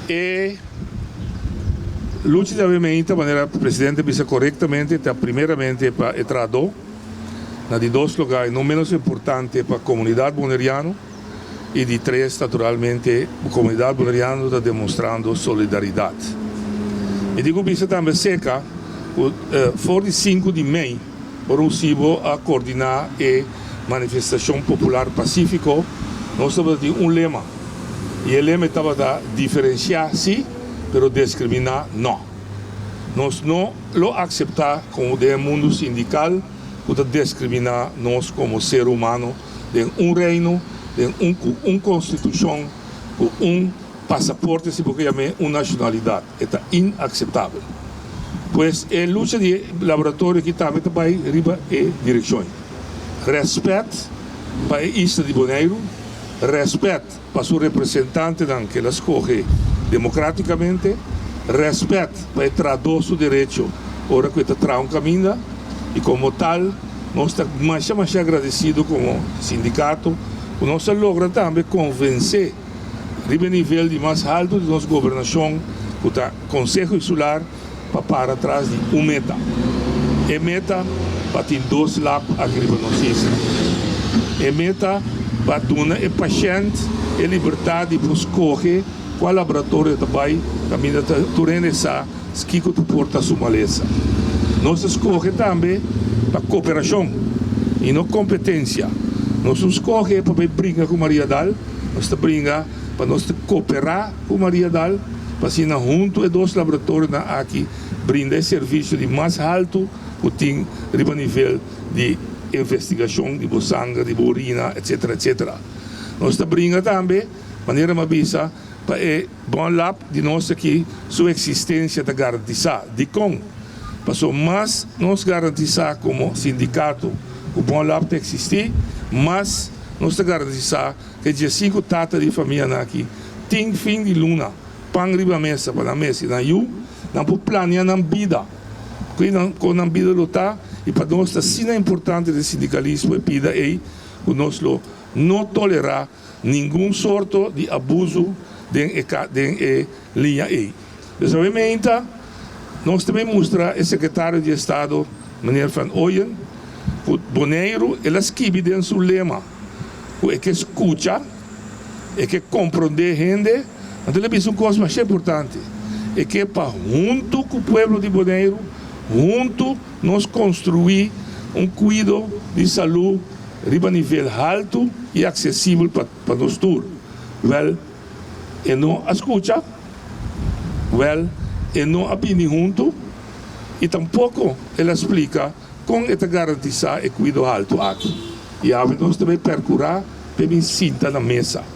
E luce ovviamente, maneira presidente bisa corretamente, primeiramente para entrado na de dois lugares não menos importante para a comunidade boneriana e de três, naturalmente, a comunidade boneriana está demonstrando solidariedade. E digo bisa também seca, for de 5 de maio, por a coordenar a manifestação popular pacífico, nós temos lema. E o lema estava a diferenciar, sim, mas discriminar, não. Nós não lo aceitar como do mundo sindical, para discriminar nós como ser humano, de reino, de uma constituição, passaporte, se pode chamar, uma nacionalidade. É inaceitável. Pois a luta de laboratório que também vai riba e direção. Respeito para a Isla de Bonaire, respeito para seu representante que ela escolhe democraticamente, respeito para traduzir seu direito, ora que está um caminho, e como tal, nós estamos mais agradecidos como sindicato, que nós logra também convencer, a nível de mais alto de nossa governação, que o Conselho Insular, para trás de meta. E meta para ter 2 lados aqui na nossa isla. E meta para dar ao paciente a liberdade de escolher qual laboratório vai caminhar durante essa que porta a sua maleza. Nós escolhemos também para cooperação e não competência. Nós escolhemos para brincar com Maria Dal, nós brincar para nós cooperar com Maria Dal, para assim junto e 2 laboratórios aqui brindar serviço de mais alto que tem a nível de investigação de sangue, de urina, etc, etc. Nós brinca também, maneira mabisa, para o bom lab de nós aqui, sua existência de garantizar, de como, para mais nós garantizar como sindicato, o bom lab tem existir, mas nós garantizar que dia 5 tata de família aqui, tem fim de luna, pão riba mesa, para a mesa, na you, não por planear na vida, com a vida lutar, e para nós assim é importante o sindicalismo e pida aí, que nós não tolerar nenhum sorto de abuso de linha aí. Obviamente, nós também mostramos o secretário de Estado, meneer Van Ooyen, que Bonaire, ele escreve dentro do seu lema, que escuta, que compreende gente, então ele é uma coisa mais importante, é que para junto com o povo de Bonaire, junto nós construir cuidado de saúde a nível alto e acessível para nós todos. Well, e não escuta, well, e não aprende junto, e tampouco ele explica como é garantizar o cuidado alto aqui. E a nós também percurar para me sentar na mesa.